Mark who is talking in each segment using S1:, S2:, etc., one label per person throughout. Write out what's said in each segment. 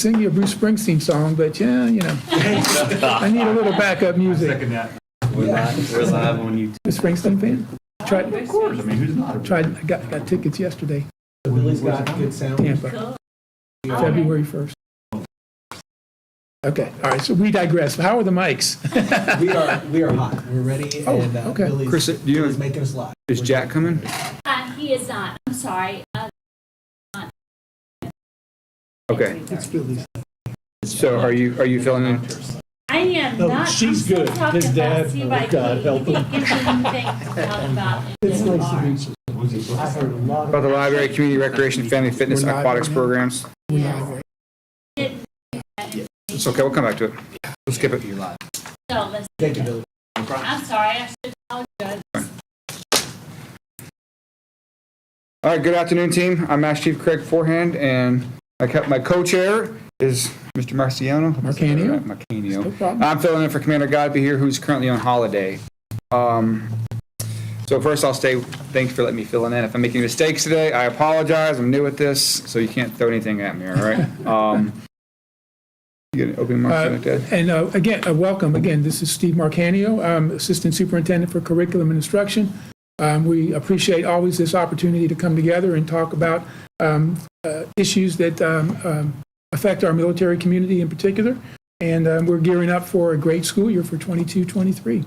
S1: sing you a Bruce Springsteen song, but yeah, you know, I need a little backup music.
S2: Second that.
S3: We're live on YouTube.
S1: A Springsteen fan? Tried,
S2: Of course. I mean, who's not?
S1: I got tickets yesterday.
S4: Billy's got good sound.
S1: Tampa, February 1st. Okay, all right, so we digress. How are the mics?
S4: We are hot. We're ready.
S1: Oh,
S4: and
S1: okay.
S4: Billy's,
S2: Chris, do you
S4: Billy's making us live.
S2: Is Jack coming?
S5: He is not. I'm sorry.
S2: Okay.
S1: It's Billy's.
S2: So are you filling in?
S5: I am
S6: No,
S5: not.
S6: she's
S5: I'm still
S6: good.
S5: talking
S6: His dad,
S5: about
S6: oh, God help him.
S5: Can't give me anything to talk about.
S6: It's nice to meet you. I heard a lot
S2: About the library, community recreation, family fitness,
S1: We're live
S2: aquatics
S1: right now.
S2: programs. It's okay, we'll come back to it. We'll skip it.
S5: So let's.
S4: Thank you, Billy.
S5: I'm sorry. I should apologize.
S2: All right, good afternoon, team. I'm Master Chief Craig Forehand, and my co-chair is Mr. Marcanio.
S1: Marcanio.
S2: Marcanio.
S1: No problem.
S2: I'm filling in for Commander Godbehere, who's currently on holiday. So first I'll say thanks for letting me fill in. If I'm making mistakes today, I apologize. I'm new at this, so you can't throw anything at me, all right? You get an opening remarks like that?
S1: And again, welcome. Again, this is Steve Marcanio. I'm Assistant Superintendent for Curriculum and Instruction. We appreciate always this opportunity to come together and talk about issues that affect our military community in particular. And we're gearing up for a great school year for 22-23.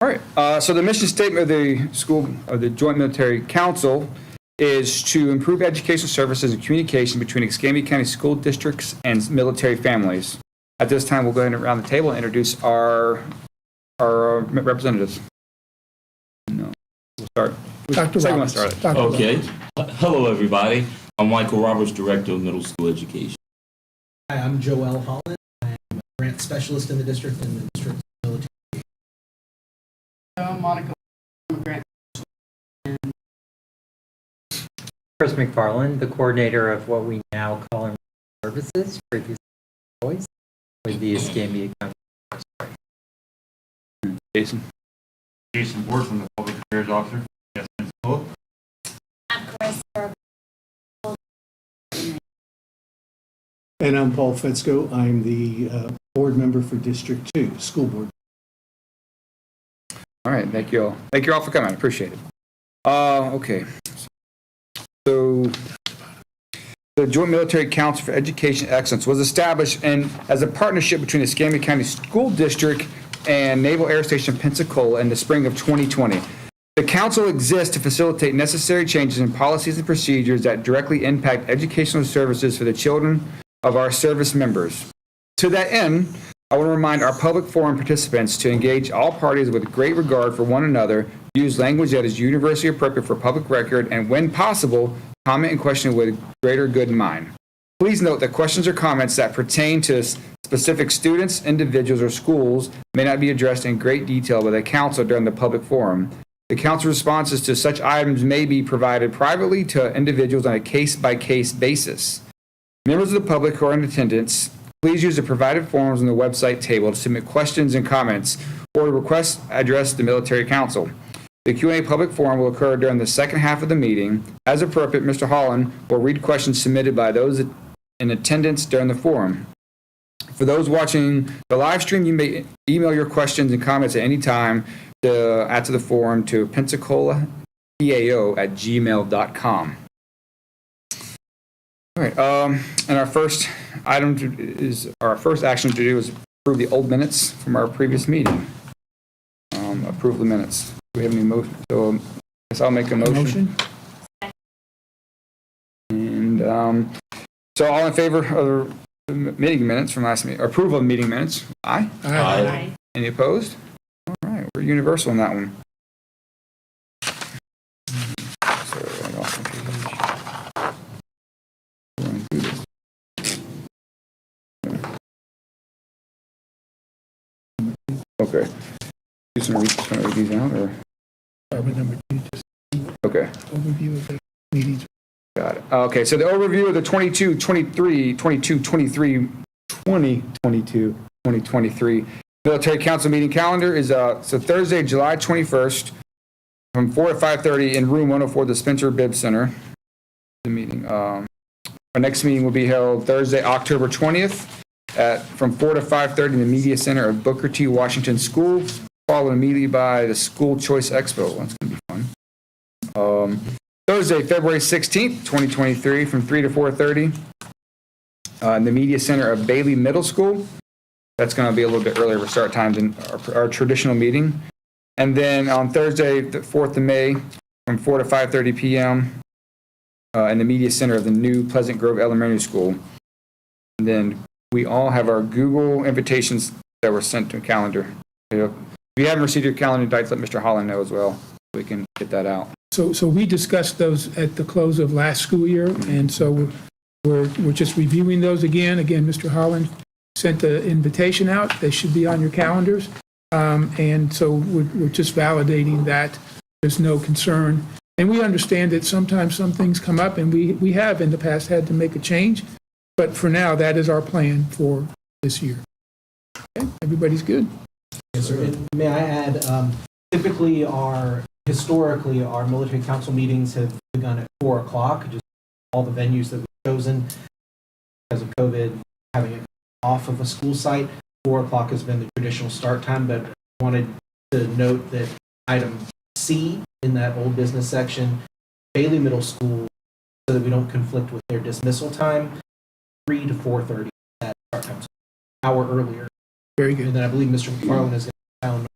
S2: All right. So the mission statement of the Joint Military Council is to improve educational services and communication between Escambia County School Districts and military families. At this time, we'll go ahead and around the table and introduce our representatives. No, we'll start.
S1: Dr.
S2: Second one
S1: Roberts.
S2: started.
S1: Dr.
S7: Okay.
S1: Roberts.
S7: Hello, everybody. I'm Michael Roberts, Director of Middle School Education.
S4: Hi, I'm Joel Holland. I'm a grant specialist in the district and the district military.
S8: Monica, grant.
S3: Chris McFarland, the coordinator of what we now call our services, previously boys, with the Escambia County.
S2: Jason. Jason Ward from the Public Affairs Officer. Yes, Pensacola.
S5: I'm Chris.
S6: And I'm Paul Fetzko. I'm the board member for District 2, School Board.
S2: All right, thank you all. Thank you all for coming. I appreciate it. Okay. So the Joint Military Council for Education Excellence was established as a partnership between the Escambia County School District and Naval Air Station Pensacola in the spring of 2020. The council exists to facilitate necessary changes in policies and procedures that directly impact educational services for the children of our service members. To that end, I want to remind our public forum participants to engage all parties with great regard for one another, use language that is universally appropriate for public record, and when possible, comment and question with greater good in mind. Please note that questions or comments that pertain to specific students, individuals, or schools may not be addressed in great detail by the council during the public forum. The council responses to such items may be provided privately to individuals on a case-by-case basis. Members of the public who are in attendance, please use the provided forms on the website table to submit questions and comments or to request address the military council. The Q&A public forum will occur during the second half of the meeting. As appropriate, Mr. Holland will read questions submitted by those in attendance during the forum. For those watching the live stream, you may email your questions and comments at any time after the forum to pensacolapao@gmail.com. All right, and our first action to do is approve the old minutes from our previous meeting. Approve the minutes. Do we have any motion? So I guess I'll make a motion. And so all in favor of the meeting minutes from last meeting, approval of meeting minutes? Aye.
S7: Aye.
S2: Any opposed? All right, we're universal on that one. So I also okay. Do some read these out, or
S1: Department number 2, just
S2: okay.
S1: overview of the meetings.
S2: Got it. Okay, so the overview of the 2022 Military Council meeting calendar is so Thursday, July 21st from 4 to 5:30 in room 104, the Spencer Bibbs Center. The meeting. Our next meeting will be held Thursday, October 20th from 4 to 5:30 in the Media Center of Booker T. Washington School, followed immediately by the School Choice Expo. That's going to be fun. Thursday, February 16th, 2023, from 3 to 4:30 in the Media Center of Bailey Middle School. That's going to be a little bit earlier for start times than our traditional meeting. And then on Thursday, the 4th of May, from 4 to 5:30 p.m. In the Media Center of the new Pleasant Grove Elementary School. And then we all have our Google invitations that were sent to a calendar. If you haven't received your calendar invites, let Mr. Holland know as well, so we can get that out.
S1: So we discussed those at the close of last school year, and so we're just reviewing those again. Again, Mr. Holland sent the invitation out. They should be on your calendars. And so we're just validating that there's no concern. And we understand that sometimes some things come up, and we have in the past had to make a change. But for now, that is our plan for this year. Okay, everybody's good?
S4: Yes, sir. And may I add, historically, our military council meetings have begun at 4 o'clock, just all the venues that we've chosen because of COVID, having it off of a school site. 4 o'clock has been the traditional start time, but I wanted to note that item C in that old business section, Bailey Middle School, so that we don't conflict with their dismissal time, 3 to 4:30 that start time, so an hour earlier.
S1: Very good.
S4: And then I believe Mr. McFarland is going to sound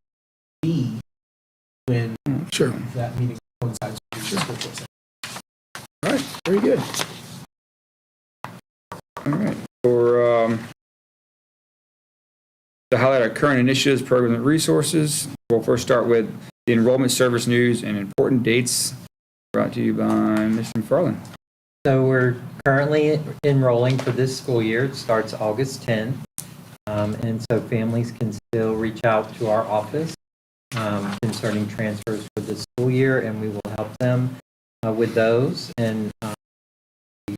S4: B when
S1: Sure.
S4: that meeting coincides with the school choice.
S1: All right, very good.
S2: All right. For to highlight our current initiatives, programs, and resources, we'll first start with the enrollment service news and important dates brought to you by Mr. McFarland.
S3: So we're currently enrolling for this school year. It starts August 10th. And so families can still reach out to our office concerning transfers for this school year, and we will help them with those. And we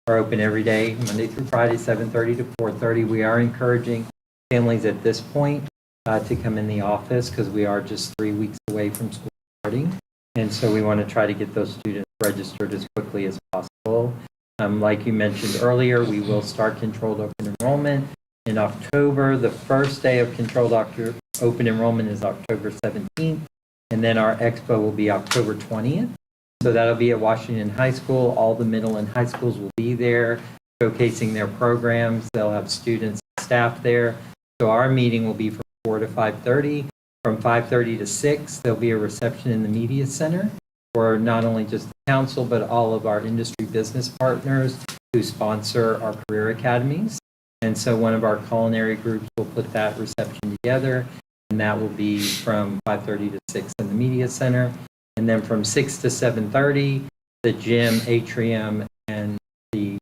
S3: are open every day, Monday through Friday, 7:30 to 4:30. We are encouraging families at this point to come in the office because we are just 3 weeks away from school starting. And so we want to try to get those students registered as quickly as possible. Like you mentioned earlier, we will start controlled open enrollment in October. The first day of controlled open enrollment is October 17th, and then our expo will be October 20th. So that'll be at Washington High School. All the middle and high schools will be there showcasing their programs. They'll have students and staff there. So our meeting will be from 4 to 5:30. From 5:30 to 6, there'll be a reception in the Media Center for not only just the council, but all of our industry business partners who sponsor our career academies. And so one of our culinary groups will put that reception together, and that will be from 5:30 to 6 in the Media Center. And then from 6 to 7:30, the gym, atrium, and the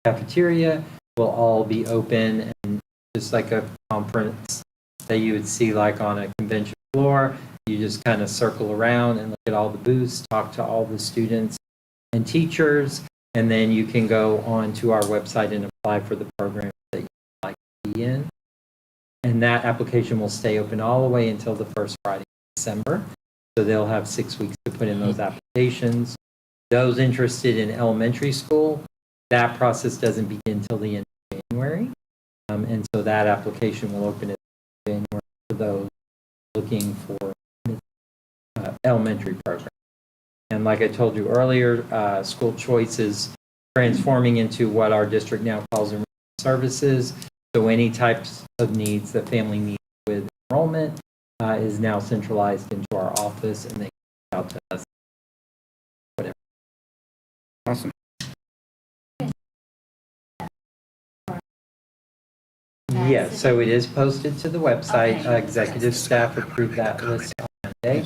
S3: cafeteria will all be open, and just like a conference that you would see like on a convention floor, you just kind of circle around and look at all the booths, talk to all the students and teachers, and then you can go on to our website and apply for the program that you'd like to be in. And that application will stay open all the way until the first Friday in December. So they'll have 6 weeks to put in those applications. Those interested in elementary school, that process doesn't begin until the end of January. And so that application will open in January for those looking for elementary program. And like I told you earlier, school choice is transforming into what our district now calls enrollment services. So any types of needs that family needs with enrollment is now centralized into our office, and they come out to us. Whatever.
S2: Awesome.
S3: Yes, so it is posted to the website.
S5: Okay.
S3: Executive staff approved that list on Monday.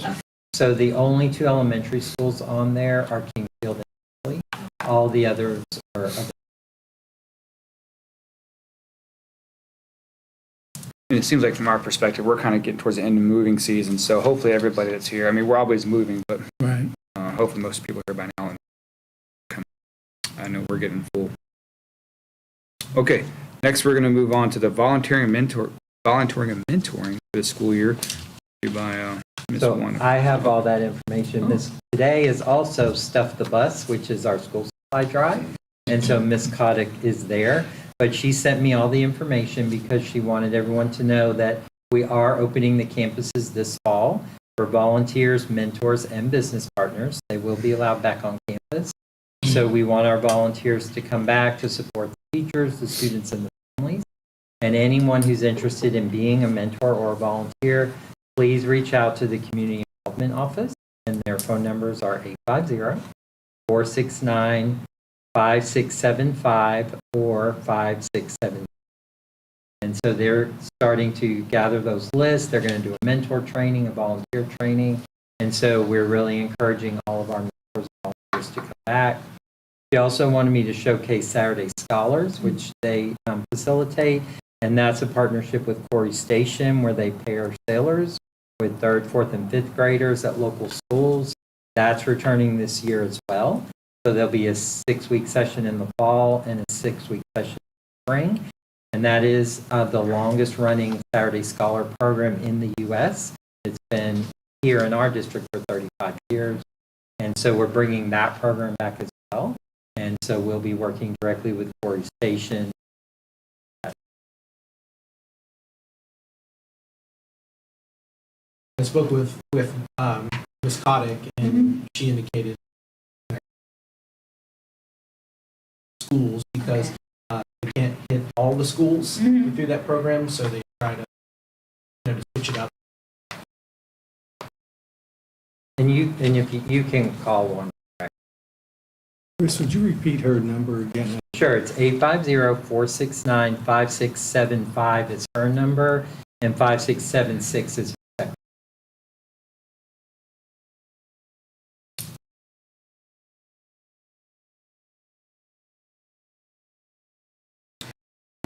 S3: So the only two elementary schools on there are Kingfield and Lee. All the others are other.
S2: And it seems like from our perspective, we're kind of getting towards the end of moving season, so hopefully everybody that's here, I mean, we're always moving, but
S1: Right.
S2: hopefully most people are here by now. And I know we're getting full. Okay, next we're going to move on to the volunteering and mentoring for the school year by Ms.
S3: So
S2: Wanda.
S3: I have all that information. Today is also Stuff the Bus, which is our school supply drive. And so Miss Kotick is there, but she sent me all the information because she wanted everyone to know that we are opening the campuses this fall for volunteers, mentors, and business partners. They will be allowed back on campus. So we want our volunteers to come back to support the teachers, the students, and the families. And anyone who's interested in being a mentor or a volunteer, please reach out to the Community Involvement Office, and their phone numbers are 850-469-5675 or 567. And so they're starting to gather those lists. They're going to do a mentor training, a volunteer training. And so we're really encouraging all of our mentors and volunteers to come back. She also wanted me to showcase Saturday Scholars, which they facilitate. And that's a partnership with Corey Station, where they pair sailors with 3rd, 4th, and 5th graders at local schools. That's returning this year as well. So there'll be a 6-week session in the fall and a 6-week session in the spring. And that is the longest running Saturday Scholar program in the U.S. It's been here in our district for 35 years. And so we're bringing that program back as well. And so we'll be working directly with Corey Station.
S4: I spoke with Ms. Kotick, and she indicated schools because they can't hit all the schools through that program, so they try to, to switch it up.
S3: And if you can call one.
S6: Chris, would you repeat her number again?
S3: Sure, it's 850-469-5675 is her number, and 5676 is her.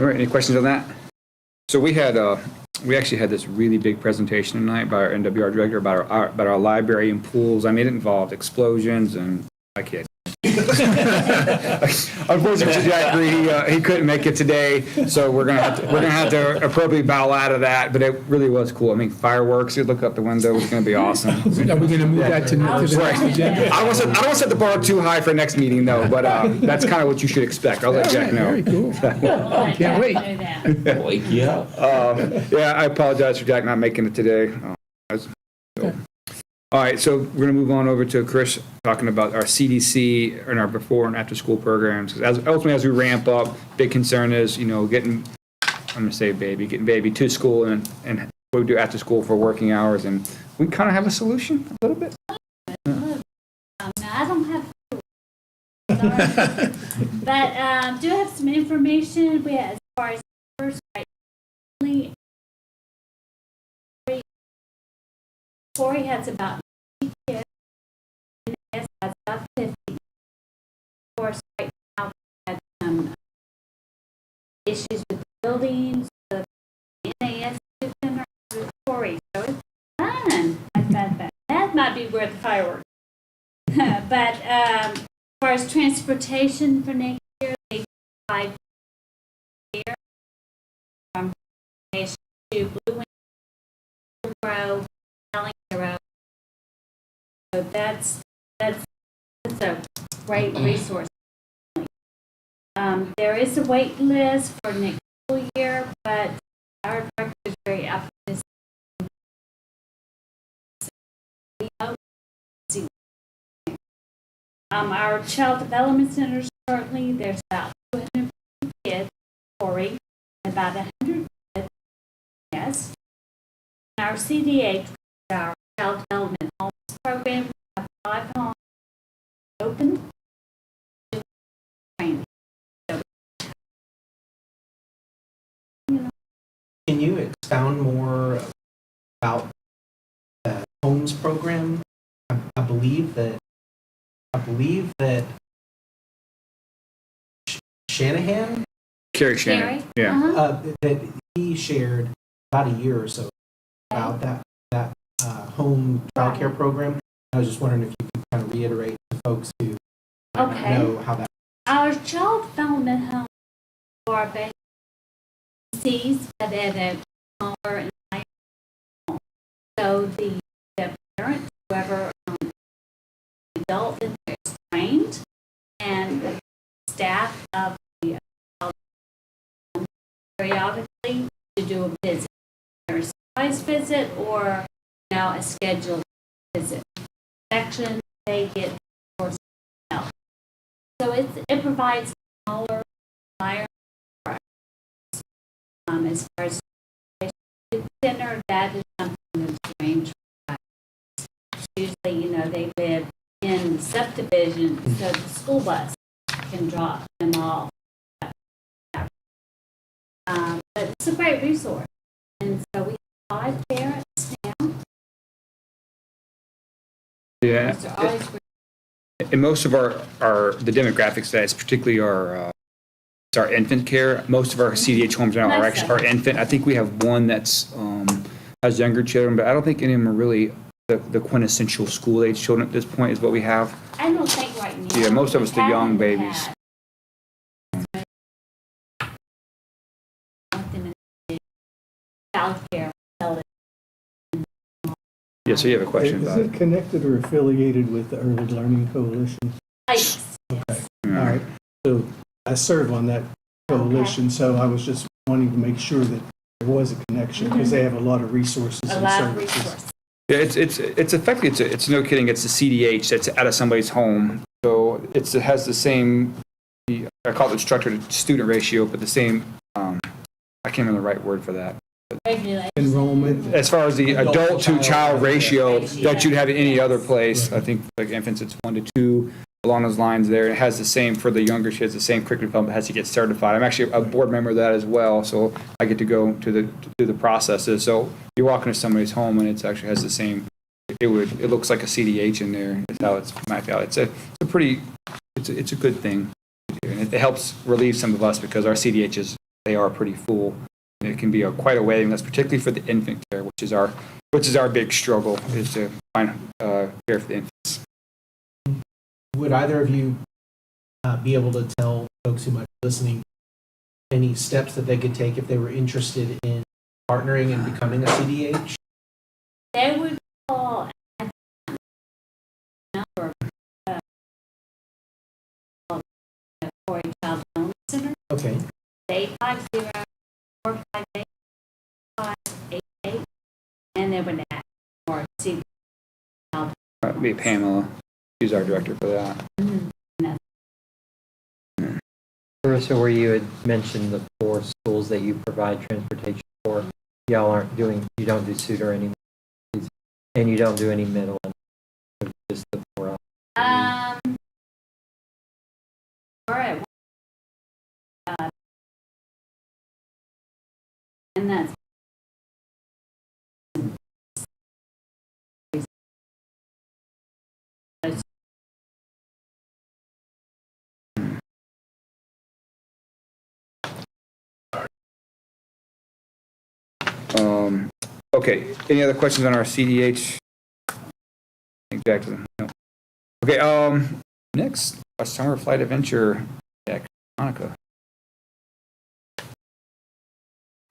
S2: All right, any questions on that? So we actually had this really big presentation tonight by our NWR director about our library and pools. I mean, it involved explosions and I kid. Unfortunately, Jack Green, he couldn't make it today, so we're gonna have to appropriately bow out of that. But it really was cool. I mean, fireworks. You look out the window. It's gonna be awesome.
S1: Are we going to move that to the next agenda?
S2: I don't want to set the bar too high for next meeting though, but that's kind of what you should expect. I'll let Jack know.
S1: Very cool.
S5: Can't
S1: wait.
S7: Wake you up.
S2: Yeah, I apologize for Jack not making it today. All right, so we're going to move on over to Chris talking about our CDC and our before and after school programs. Ultimately, as we ramp up, big concern is, getting, I'm going to say getting baby to school and what we do after school for working hours. And we kind of have a solution a little bit.
S5: Now, I don't have food. Sorry. But do have some information as far as first right. Corey has about 50 kids, and S has about 50. Of course, right now we had some issues with the buildings, the NAS center with Corey, so it's fun. That might be worth the fireworks. But as far as transportation for next year, they provide here from Nation to Blue Wing, Grove, Road. So that's a great resource. There is a wait list for next school year, but our director is very optimistic. Our child development centers currently there's about 250 kids, Corey, and about 100 kids. Yes. Our CDA, our child development homes program, we have 5 homes open. Training.
S4: Can you expound more about the homes program? I believe that Shanahan,
S2: Carrie Shannon.
S5: Carrie?
S2: Yeah.
S4: that he shared about a year or so about that home child care program. I was just wondering if you could kind of reiterate to folks who might not know how that.
S5: Our child development home for babies, but at a smaller and higher home. So the parent, whoever adult in there is trained and staff of the periodically to do a visit, either a surprise visit or now a scheduled visit. Section they get for help. So it provides smaller environment for us. As far as the center, that is something that's arranged for us. Usually, they live in the subdivision, so the school bus can drop them off. But it's a great resource. And so we have 5 parents now.
S2: Yeah.
S5: Those are always great.
S2: And most of the demographics that is particularly it's our infant care. Most of our CDH homes now are actually our infant. I think we have one that's has younger children, but I don't think any of them are really the quintessential school age children at this point is what we have.
S5: I don't think right now.
S2: Yeah, most of us the young babies.
S5: Childcare.
S2: Yeah, so you have a question
S6: Is
S2: about
S6: it
S2: it.
S6: connected or affiliated with the Early Learning Coalition?
S5: Yes.
S6: Okay. All right. So I serve on that coalition, so I was just wanting to make sure that there was a connection because they have a lot of resources
S5: A
S6: and
S5: lot of
S6: services.
S5: resources.
S2: Yeah, it's effectively it's no kidding. It's the CDH that's out of somebody's home, so it has the same. I call it instructor to student ratio, but the same. I can't remember the right word for that.
S5: Regulation.
S6: Enrollment.
S2: As far as the adult to child ratio that you'd have in any other place,
S6: Right.
S2: I think like infants it's 1 to 2 along those lines. There, it has the same for the younger kids, the same curriculum development has to get certified. I'm actually a board member of that as well, so I get to go to the processes. So you walk into somebody's home and it actually has the same. It looks like a CDH in there. Is how it's mapped out. It's a good thing, and it helps relieve some of us because our CDHs they are pretty full. It can be quite a waiting list, particularly for the infant care, which is our big struggle, is to find care for the infants.
S4: Would either of you be able to tell folks who might be listening any steps that they could take if they were interested in partnering and becoming a CDH?
S5: They would call a number for a child development center.
S4: Okay.
S5: 850-458-588, and they would ask for CDH.
S2: Be Pamela. She's our director for that.
S3: Carissa, where you had mentioned the 4 schools that you provide transportation for, you don't do Suter anymore, and you don't do any middle, just the 4.
S5: All right. And that's
S2: Okay. Any other questions on our CDH? Exactly. No. Okay. Next, a summer flight adventure. Monica.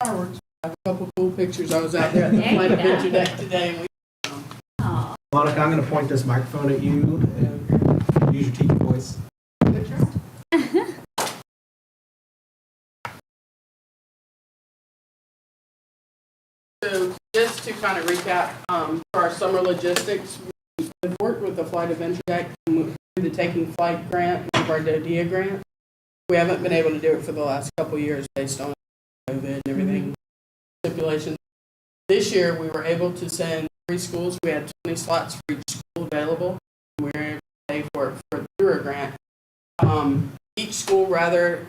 S8: Fireworks. I have a couple cool pictures. I was out there at the
S5: There you
S8: flight
S5: go.
S8: adventure deck today. And
S5: oh,
S4: Monica, I'm going to point this microphone at you and use your TV voice.
S8: So just to kind of recap, for our summer logistics, we've worked with the flight adventure deck through the Taking Flight grant, one of our DODEA grants. We haven't been able to do it for the last couple of years based on COVID and everything, stipulations. This year, we were able to send 3 schools. We had 20 slots for each school available. We were able to pay for it through a grant. Each school, or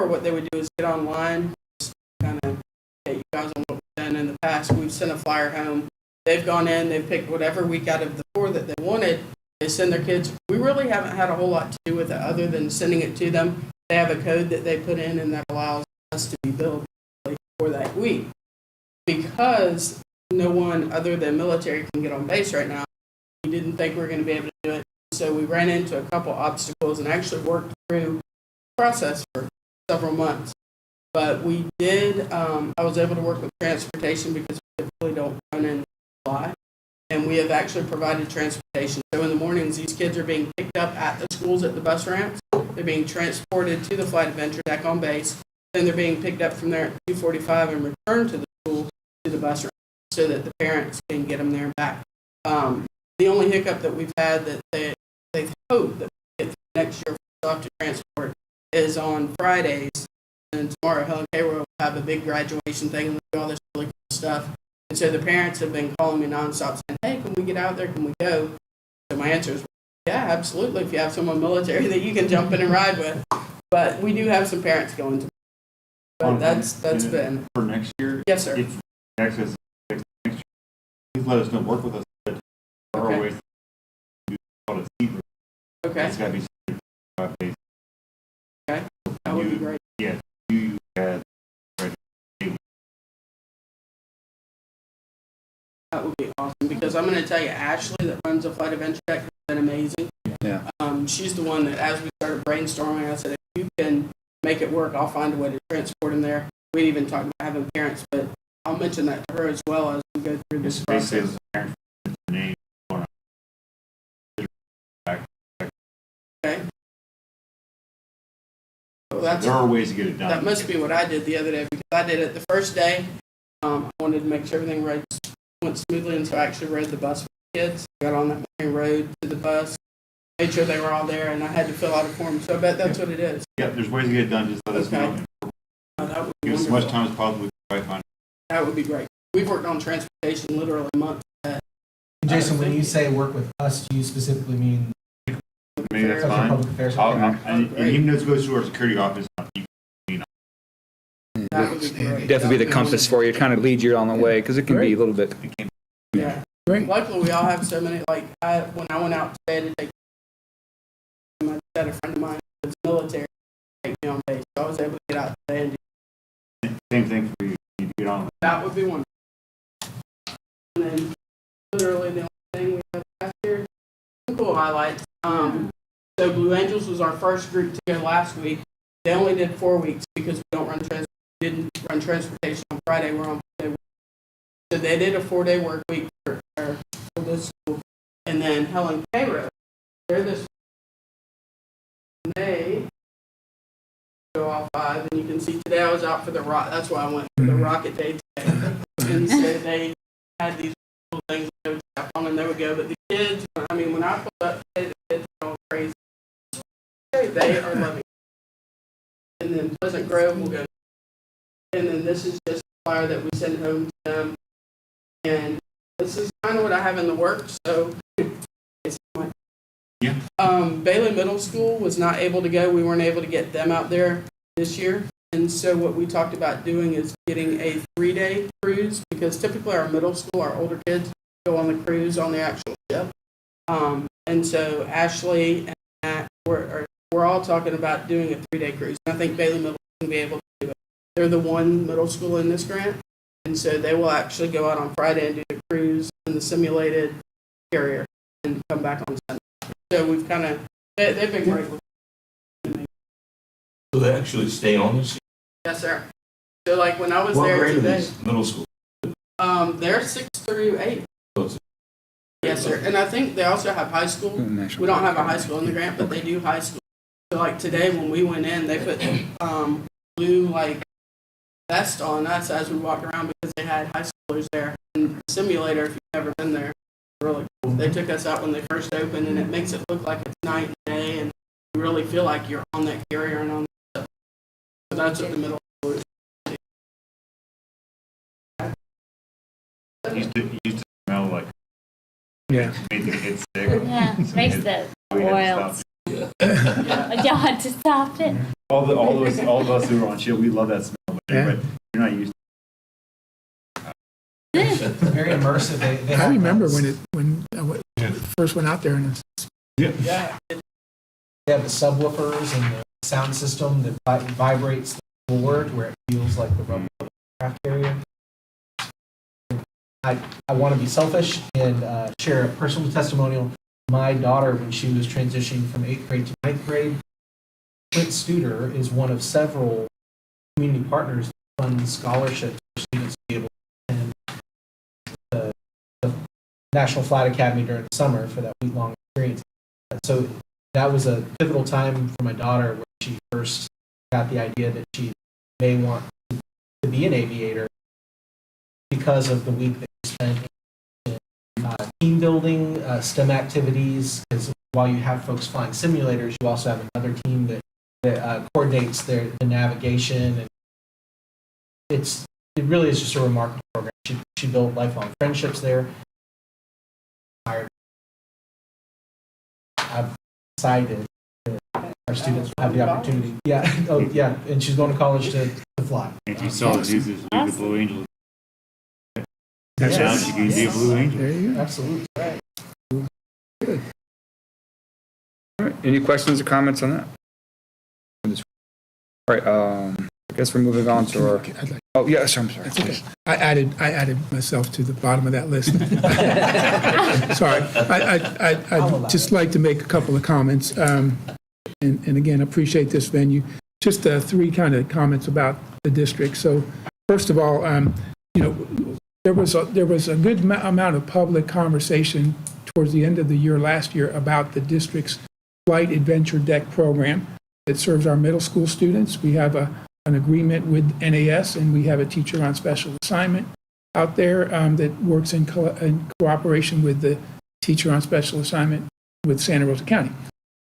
S8: what they would do is get online, just kind of get you guys on what we've done in the past. We've sent a flyer home. They've gone in, they've picked whatever week out of the 4 that they wanted. They send their kids. We really haven't had a whole lot to do with it other than sending it to them. They have a code that they put in, and that allows us to be billed for that week. Because no one other than military can get on base right now, we didn't think we were going to be able to do it. So we ran into a couple obstacles and actually worked through the process for several months. But we did, I was able to work with transportation because we typically don't run in July. And we have actually provided transportation. So in the mornings, these kids are being picked up at the schools at the bus ramps. they're being transported to the flight adventure deck on base, then they're being picked up from there at 2:45 and returned to the school to the bus route so that the parents can get them there and back. The only hiccup that we've had that they hope that we get through next year for soft transport is on Fridays. And tomorrow, Helen K. will have a big graduation thing and do all this really cool stuff. And so the parents have been calling me nonstop saying, hey, can we get out there? Can we go? So my answer is, yeah, absolutely. If you have someone military that you can jump in and ride with. But we do have some parents going to. But that's been.
S9: For next year?
S8: Yes, sir.
S9: If access next year, please let us know, work with us. But there are
S8: Okay.
S9: ways to do called a seat.
S8: Okay.
S9: It's got to be 5 days.
S8: Okay. That would be great.
S9: Yeah, you had
S8: That would be awesome because I'm going to tell you, Ashley that runs the flight adventure deck has been amazing.
S2: Yeah.
S8: She's the one that, as we started brainstorming, I said, if you can make it work, I'll find a way to transport them there. We even talked about having parents, but I'll mention that to her as well as we go through this
S9: basically
S8: process.
S9: as a parent, the name on
S8: Okay. So that's,
S9: there are ways to get it done.
S8: that must be what I did the other day because I did it the first day. I wanted to make sure everything went smoothly, and so I actually rode the bus with the kids. Got on that main road to the bus, made sure they were all there, and I had to fill out a form. So I bet that's what it is.
S9: Yeah, there's ways to get it done. Just let us know.
S8: Okay. That would be
S9: Give us as much
S8: wonderful.
S9: time as possible. We can try to find.
S8: That would be great. We've worked on transportation literally months.
S4: Jason, when you say work with us, do you specifically mean
S9: Maybe that's
S8: Okay,
S9: fine.
S4: public affairs?
S9: And even though it goes through our security office,
S8: That would be great.
S2: Definitely be the compass for you, kind of lead you on the way, because it can be a little bit.
S8: Yeah.
S1: Great.
S8: Luckily, we all have so many. Like when I went out today to take, I had a friend of mine who was military take me on base, so I was able to get out today and do
S9: same thing for you. You get on.
S8: that. Would be wonderful. And then, literally, the only thing we have last year, some cool highlights. So Blue Angels was our first group to go last week. They only did 4 weeks because we didn't run transportation on Friday. We're on Friday. So they did a 4-day work week for this school. And then Helen Cairo, they're this. And they go all 5. And you can see today I was out for the rock. That's why I went for the rocket day today. And so they had these little things they would tap on and they would go. But the kids, I mean, when I pulled up today, the kids are all crazy. They are loving it. And then Pleasant Grove will go. And then this is just a flyer that we send home to them. And this is kind of what I have in the works. So it's my,
S9: Yeah.
S8: Bailey Middle School was not able to go. We weren't able to get them out there this year. And so what we talked about doing is getting a 3-day cruise because typically our middle school, our older kids go on the cruise on the actual ship. And so Ashley and Matt we're all talking about doing a 3-day cruise. And I think Bailey Middle will be able to do it. They're the one middle school in this grant. And so they will actually go out on Friday and do the cruise in the simulated carrier and come back on Sunday. So we've kind of, they've been great with it.
S7: Do they actually stay on this?
S8: Yes, sir. So like when I was
S7: What
S8: there
S7: grade are
S8: today,
S7: these? Middle school.
S8: they're 6 through 8.
S7: So it's-
S8: Yes, sir. And I think they also have high school. We don't have a high school in the grant, but they do high school. So like today when we went in, they put blue like vest on us as we walked around because they had high schoolers there. And the simulator, if you've never been there, really cool. They took us out when they first opened, and it makes it look like it's night and day, and you really feel like you're on that carrier and on the ship. So that's what the middle school is.
S9: Used to smell like
S2: Yeah.
S9: made the kids sick.
S5: Yeah, makes the oils. Y'all had to stop it.
S9: All of us who were on ship, we love that smell.
S2: Yeah.
S9: But you're not used
S4: It's very immersive. They
S1: I
S4: have
S1: remember
S4: those-
S1: when I first went out there and
S8: Yeah.
S4: They have the subwoofers and the sound system that vibrates the floor to where it feels like the rubber of the craft carrier. I want to be selfish and share a personal testimonial. My daughter, when she was transitioning from 8th grade to 9th grade, Clint Studer is one of several community partners that fund scholarships for students to be able to attend the National Flight Academy during the summer for that week-long experience. So that was a pivotal time for my daughter where she first got the idea that she may want to be an aviator because of the week that she spent in team building, STEM activities, because while you have folks flying simulators, you also have another team that coordinates the navigation, and it really is just a remarkable program. She built lifelong friendships there. I'm excited that our students will have the opportunity. Yeah, oh yeah, and she's going to college to fly.
S9: If you saw the news this week, the Blue Angel.
S1: That's
S9: Now
S1: right.
S9: she can be a Blue Angel.
S1: There you go.
S4: Absolutely.
S2: All right, any questions or comments on that? All right, I guess we're moving on to our,
S1: I'd like-
S2: oh, yes, I'm sorry.
S1: That's okay. I added myself to the bottom of that list. Sorry. I'd just like to make a couple of comments. And again, appreciate this venue. Just 3 kind of comments about the district. So first of all, there was a good amount of public conversation towards the end of the year last year about the district's Flight Adventure Deck program that serves our middle school students. We have an agreement with NAS, and we have a teacher on special assignment out there that works in cooperation with the teacher on special assignment with Santa Rosa County.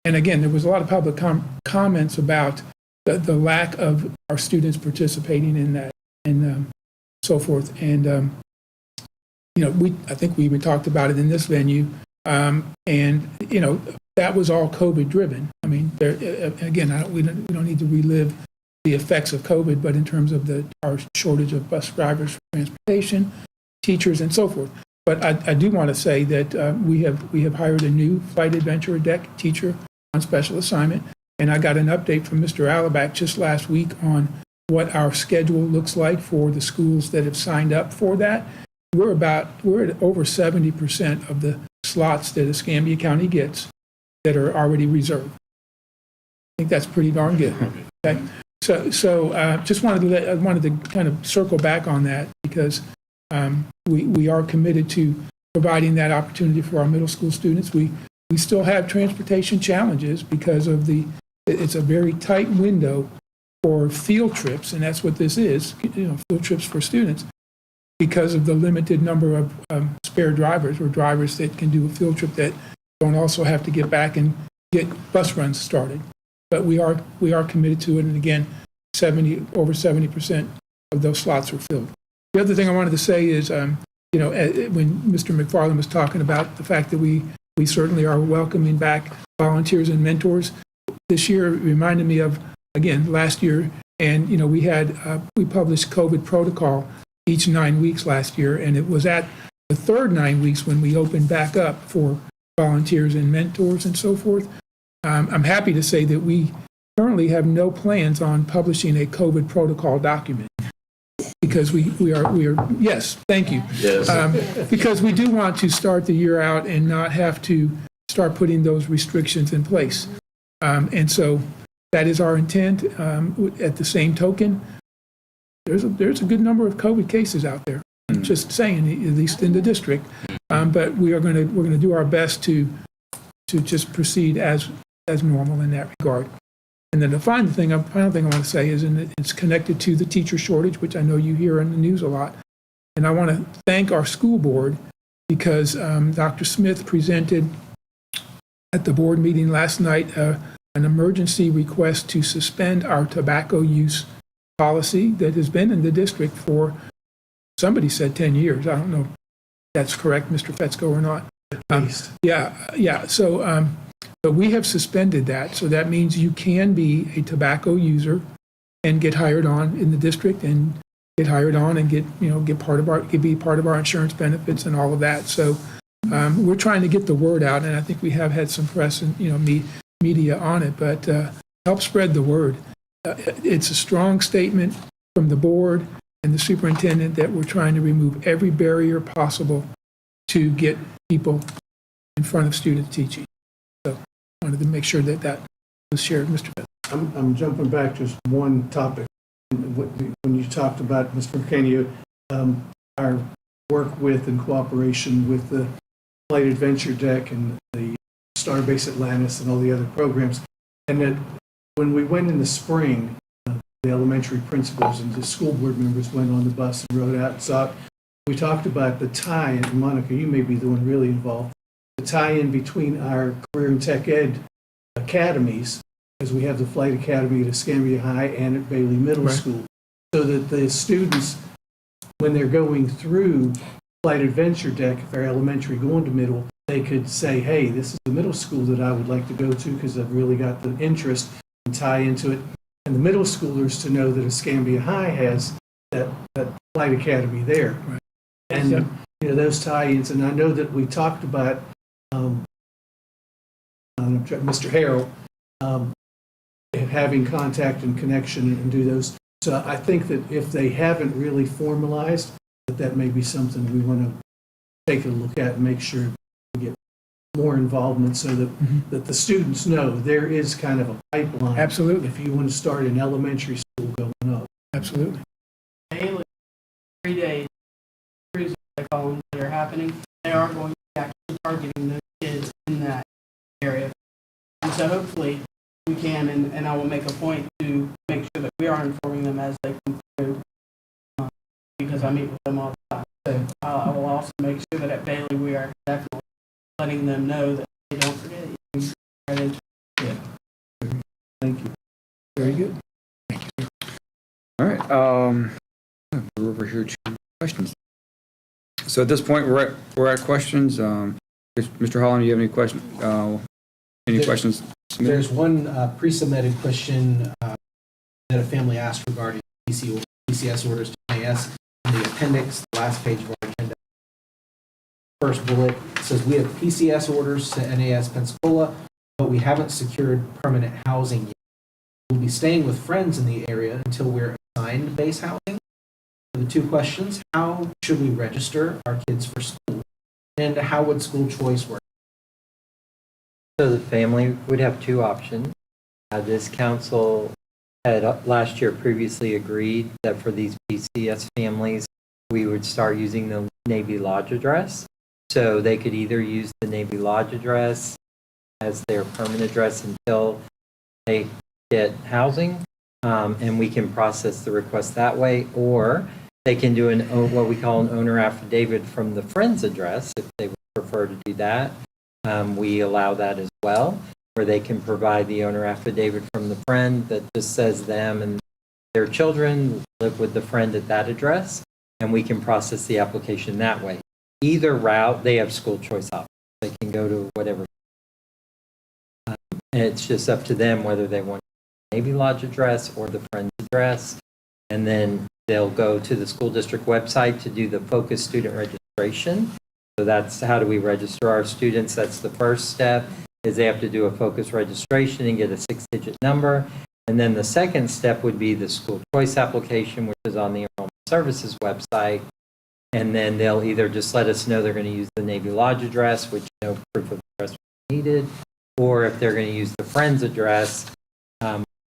S1: And again, there was a lot of public comments about the lack of our students participating in that and so forth. And, I think we even talked about it in this venue. That was all COVID driven. I mean, again, we don't need to relive the effects of COVID, but in terms of our shortage of bus drivers for transportation, teachers, and so forth. But I do want to say that we have hired a new Flight Adventure Deck teacher on special assignment, and I got an update from Mr. Alaback just last week on what our schedule looks like for the schools that have signed up for that. We're at over 70% of the slots that Escambia County gets that are already reserved. I think that's pretty darn good. Okay, so just wanted to kind of circle back on that because we are committed to providing that opportunity for our middle school students. We still have transportation challenges because of it's a very tight window for field trips, and that's what this is. Field trips for students. Because of the limited number of spare drivers or drivers that can do a field trip that don't also have to get back and get bus runs started. But we are committed to it, and again, over 70% of those slots are filled. The other thing I wanted to say is, when Mr. McFarland was talking about the fact that we certainly are welcoming back volunteers and mentors, this year reminded me of, again, last year, and we published COVID protocol each 9 weeks last year, and it was at the third 9 weeks when we opened back up for volunteers and mentors and so forth. I'm happy to say that we currently have no plans on publishing a COVID protocol document because we are yes, thank you. Yes. Because we do want to start the year out and not have to start putting those restrictions in place. And so that is our intent. At the same token, there's a good number of COVID cases out there. I'm just saying, at least in the district. But we're going to do our best to just proceed as normal in that regard. And then the final thing I want to say is, and it's connected to the teacher shortage, which I know you hear in the news a lot. And I want to thank our school board because Dr. Smith presented at the board meeting last night an emergency request to suspend our tobacco use policy that has been in the district for, somebody said 10 years. I don't know if that's correct, Mr. Fetzko, or not. Yeah. So, but we have suspended that. So that means you can be a tobacco user and get hired on in the district and get hired on and get be part of our insurance benefits and all of that. So we're trying to get the word out, and I think we have had some press and media on it, but help spread the word. It's a strong statement from the board and the superintendent that we're trying to remove every barrier possible to get people in front of students teaching. So I wanted to make sure that was shared, Mr. Beth.
S6: I'm jumping back just one topic. When you talked about, Mr. Marcanio, our work with and cooperation with the Flight Adventure Deck and the Starbase Atlantis and all the other programs. And that when we went in the spring, the elementary principals and the school board members went on the bus and rode out and saw it. We talked about the tie, and Monica, you may be the one really involved, the tie-in between our career and tech ed academies, because we have the flight academy at Escambia High and at Bailey Middle School, so that the students, when they're going through Flight Adventure Deck, if they're elementary going to middle, they could say, hey, this is the middle school that I would like to go to because I've really got the interest, and tie into it. And the middle schoolers to know that Escambia High has that flight academy there.
S1: Right.
S6: And you know, those tie-ins, and I know that we talked about Mr. Harrell having contact and connection and do those. So I think that if they haven't really formalized, that may be something we want to take a look at and make sure we get more involvement so that, that the students know there is kind of a pipeline.
S1: Absolutely.
S6: If you want to start in elementary school going up.
S1: Absolutely.
S8: Daily, 3 days, cruises, I call them, that are happening, they are going to be actually targeting those kids in that area. And so hopefully we can, and I will make a point to make sure that we are informing them as they come through, because I meet with them all the time. So I will also make sure that at Bailey we are definitely letting them know that they don't forget you. Right into
S6: Thank you.
S1: Very good.
S2: All right, we're over here to questions. So at this point, we're at questions. Mr. Holland, do you have any questions? Any questions?
S4: There's one pre-submitted question that a family asked regarding PCS orders to NAS. In the appendix, the last page of our agenda, first bullet says we have PCS orders to NAS Pensacola, but we haven't secured permanent housing yet. We'll be staying with friends in the area until we're assigned base housing. The two questions: how should we register our kids for school, and how would school choice work?
S3: So the family would have two options. This council had last year previously agreed that for these PCS families, we would start using the Navy Lodge address. So they could either use the Navy Lodge address as their permanent address until they get housing, and we can process the request that way, or they can do what we call an owner affidavit from the friend's address if they would prefer to do that. We allow that as well, where they can provide the owner affidavit from the friend that just says them and their children live with the friend at that address, and we can process the application that way. Either route, they have school choice options. They can go to whatever. And it's just up to them whether they want the Navy Lodge address or the friend's address, and then they'll go to the school district website to do the focus student registration. So that's how do we register our students? That's the first step, is they have to do a focus registration and get a 6-digit number. And then the second step would be the school choice application, which is on the Enrollment Services website. And then they'll either just let us know they're going to use the Navy Lodge address, which no proof of address is needed, or if they're going to use the friend's address,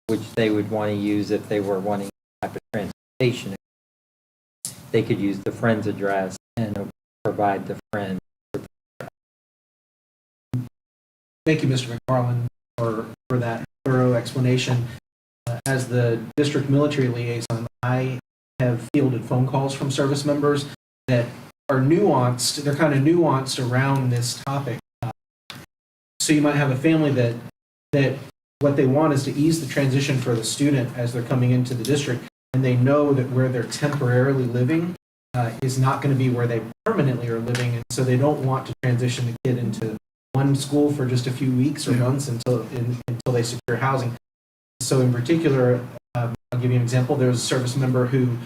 S3: which they would want to use if they were wanting type of transportation. They could use the friend's address and provide the friend.
S4: Thank you, Mr. McFarland, for that thorough explanation. As the district military liaison, I have fielded phone calls from service members that are nuanced. They're kind of nuanced around this topic. So you might have a family that what they want is to ease the transition for the student as they're coming into the district, and they know that where they're temporarily living is not going to be where they permanently are living, and so they don't want to transition the kid into one school for just a few weeks or months until they secure housing. So in particular, I'll give you an example. There's a service member who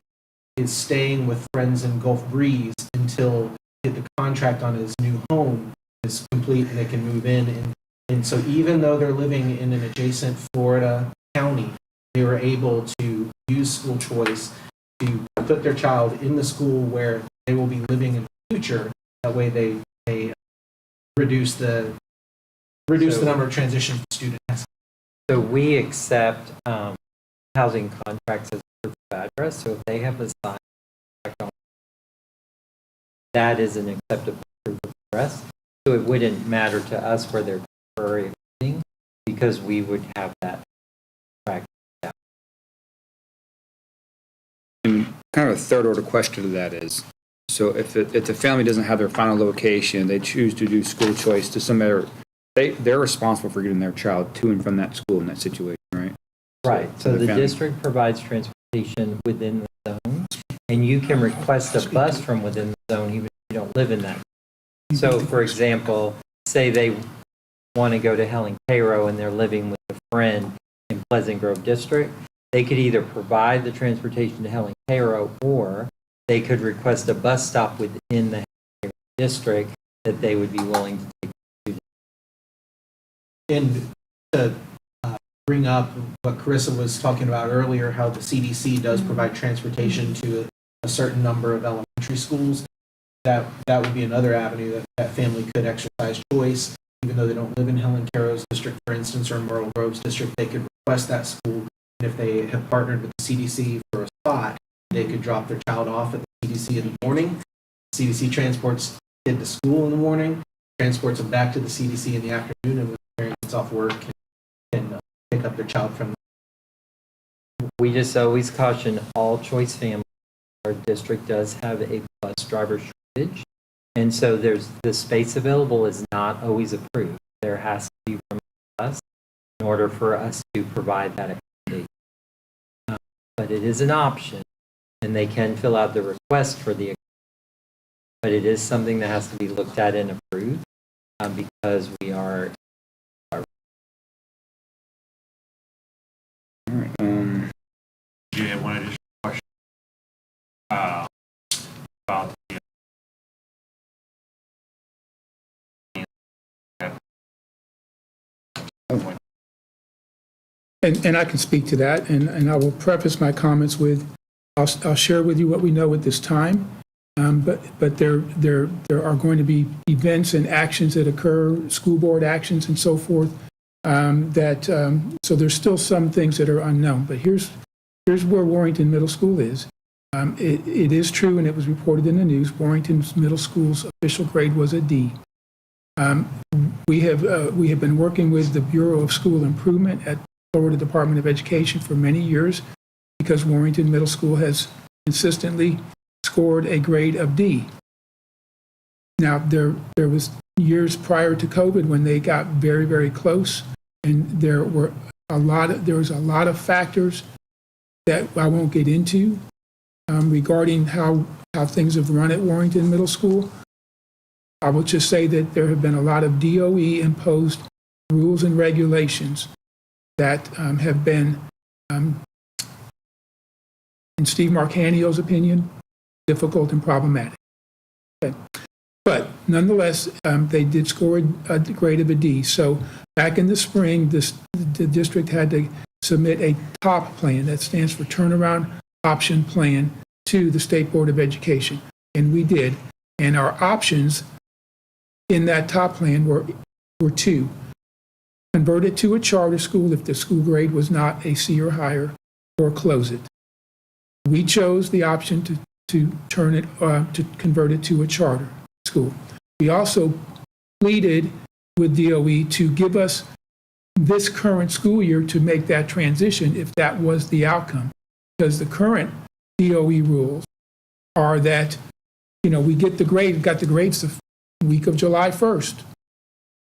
S4: is staying with friends in Gulf Breeze until the contract on his new home is complete and they can move in. And so even though they're living in an adjacent Florida county, they were able to use school choice to put their child in the school where they will be living in the future. That way they reduce the number of transition students.
S3: So we accept housing contracts as proof of address. So if they have a signed contract, that is an acceptable proof of address. So it wouldn't matter to us where they're temporary funding because we would have that track down.
S2: And kind of a third order question to that is, so if the family doesn't have their final location, they choose to do school choice to some other, they're responsible for getting their child to and from that school in that situation, right?
S3: Right, so the
S2: family-
S3: district provides transportation within the zone, and you can request a bus from within the zone even if you don't live in that. So, for example, say they want to go to Helen Cairo and they're living with a friend in Pleasant Grove District, they could either provide the transportation to Helen Cairo, or they could request a bus stop within the Helen Cairo district that they would be willing to take.
S4: And to bring up what Carissa was talking about earlier, how the CDC does provide transportation to a certain number of elementary schools, that would be another avenue that family could exercise choice. Even though they don't live in Helen Cairo's district, for instance, or in Myrtle Grove's district, they could request that school. And if they have partnered with the CDC for a spot, they could drop their child off at the CDC in the morning. CDC transports kid to school in the morning, transports them back to the CDC in the afternoon, and when the parent gets off work, can pick up their child from.
S3: We just always caution all choice families. Our district does have a bus driver shortage, and so the space available is not always approved. There has to be from us in order for us to provide that accommodation. But it is an option, and they can fill out the request for the accommodation. But it is something that has to be looked at and approved because we are.
S2: All right,
S9: Yeah, one additional question. About
S1: And I can speak to that, and I will preface my comments with, I'll share with you what we know at this time, but there are going to be events and actions that occur, school board actions and so forth, so there's still some things that are unknown. But here's where Warrington Middle School is. It is true, and it was reported in the news, Warrington's middle school's official grade was a D. We have been working with the Bureau of School Improvement at Florida Department of Education for many years because Warrington Middle School has consistently scored a grade of D. Now, there was years prior to COVID when they got very, very close, and there was a lot of factors that I won't get into regarding how things have run at Warrington Middle School. I will just say that there have been a lot of DOE-imposed rules and regulations that have been, in Steve Marcanio's opinion, difficult and problematic. Okay. But nonetheless, they did score a grade of a D. So back in the spring, the district had to submit a TOP plan, that stands for Turnaround Option Plan, to the State Board of Education. And we did. And our options in that TOP plan were two. Convert it to a charter school if the school grade was not a C or higher, or close it. We chose the option to turn it, to convert it to a charter school. We also pleaded with DOE to give us this current school year to make that transition if that was the outcome. Because the current DOE rules are that, we got the grades the week of July 1st.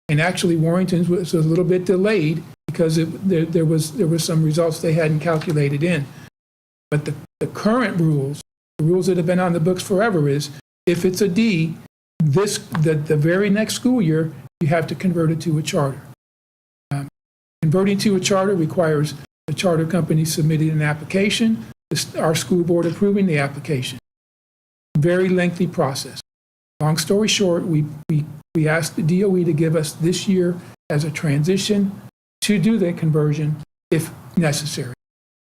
S1: And actually, Warrington's was a little bit delayed because there was some results they hadn't calculated in. But the current rules, the rules that have been on the books forever, is if it's a D, the very next school year, you have to convert it to a charter. Converting to a charter requires the charter company submitting an application, our school board approving the application. Very lengthy process. Long story short, we asked the DOE to give us this year as a transition to do the conversion if necessary.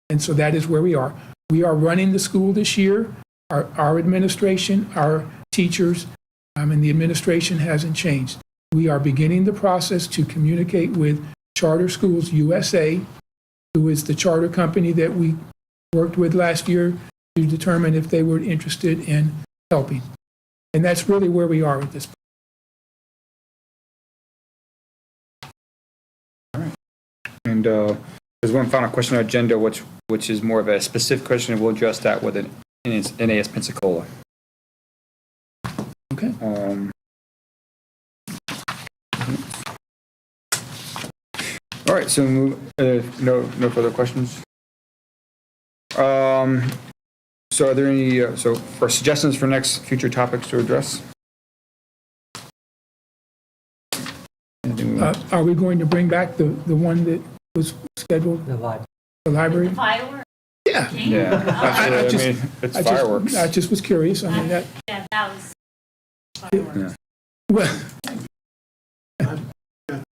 S1: And so that is where we are. We are running the school this year. Our administration, our teachers, and the administration hasn't changed. We are beginning the process to communicate with Charter Schools USA, who is the charter company that we worked with last year to determine if they were interested in helping. And that's really where we are at this point.
S2: And there's one final question on our agenda, which is more of a specific question, and we'll address that with an NAS Pensacola.
S1: Okay.
S2: All right, so no further questions. So are there any so for suggestions for next future topics to address?
S1: Are we going to bring back the one that was scheduled,
S3: The library.
S1: the library?
S5: Fireworks.
S1: Yeah.
S2: Yeah, absolutely. I mean, it's fireworks.
S1: I just was curious. I mean, that,
S5: Yeah, that was fireworks.
S2: Yeah.
S1: well,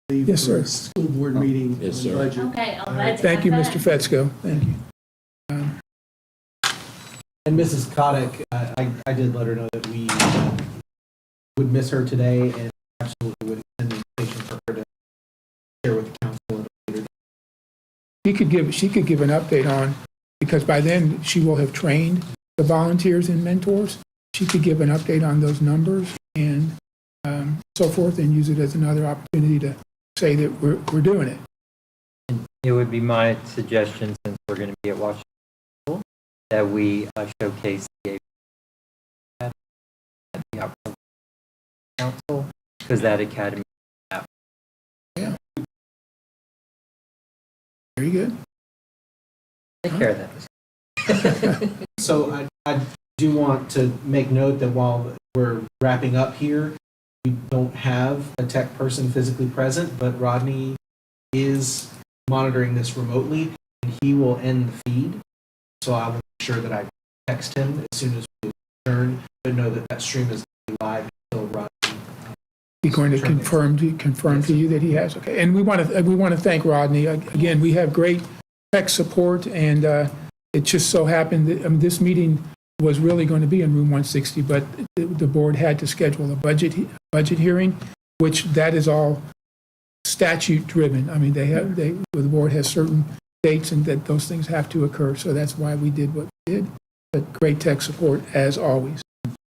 S6: Leave
S1: Yes,
S6: for a
S1: sir.
S6: School board meeting on
S7: Yes,
S6: the
S7: sir.
S6: budget.
S5: Okay, I'll
S6: All right.
S5: let
S1: thank you,
S5: have
S1: Mr.
S5: that.
S1: Fetzko. Thank you.
S4: And Mrs. Kotick, I did let her know that we would miss her today and absolutely would send an invitation for her to share with the council later.
S1: She could give an update on, because by then she will have trained the volunteers and mentors. She could give an update on those numbers and so forth, and use it as another opportunity to say that we're doing it.
S3: It would be my suggestion, since we're going to be at Washington School, that we showcase the at the October Council, because that academy.
S1: Very good.
S3: Take care of that.
S4: So I do want to make note that while we're wrapping up here, we don't have a tech person physically present, but Rodney is monitoring this remotely, and he will end the feed. So I will make sure that I text him as soon as we return, but know that that stream is live until Rodney.
S1: He's going to confirm to you that he has. Okay. And we want to thank Rodney. Again, we have great tech support, and it just so happened that this meeting was really going to be in room 160, but the board had to schedule a budget hearing, which that is all statute driven. I mean, the board has certain dates and that those things have to occur. So that's why we did what we did. But great tech support as always.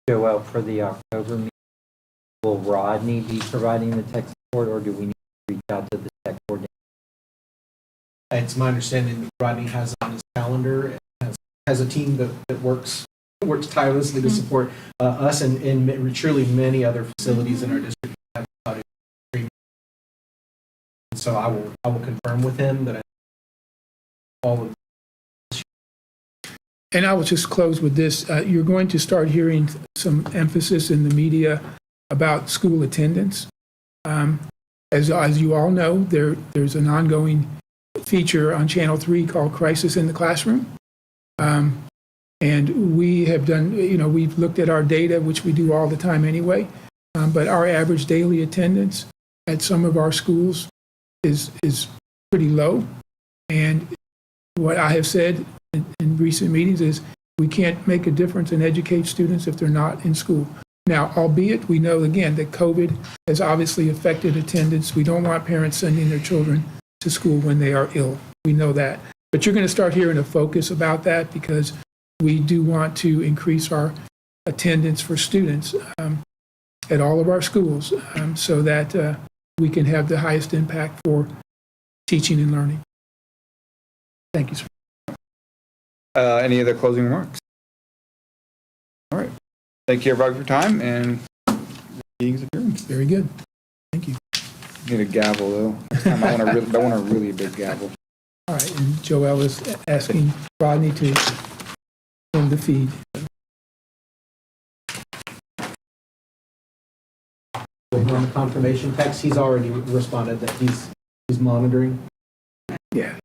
S3: Joel, for the October meeting, will Rodney be providing the tech support, or do we need to reach out to the tech coordinator?
S4: It's my understanding that Rodney has it on his calendar and has a team that works tirelessly to support us and truly many other facilities in our district. So I will confirm with him that all of.
S1: And I will just close with this. You're going to start hearing some emphasis in the media about school attendance. As you all know, there's an ongoing feature on Channel 3 called Crisis in the Classroom. And we have done, we've looked at our data, which we do all the time anyway, but our average daily attendance at some of our schools is pretty low. And what I have said in recent meetings is we can't make a difference and educate students if they're not in school. Now, albeit we know, again, that COVID has obviously affected attendance. We don't want parents sending their children to school when they are ill. We know that. But you're going to start hearing a focus about that because we do want to increase our attendance for students at all of our schools so that we can have the highest impact for teaching and learning. Thank you, sir.
S2: Any other closing remarks? All right. Thank you, everybody, for your time, and the meeting's adjourned.
S1: Very good. Thank you.
S2: Need a gavel, though. This time I want a really big gavel.
S1: All right, and Joelle is asking Rodney to end the feed.
S4: Waiting on the confirmation text. He's already responded that he's monitoring.
S1: Yeah,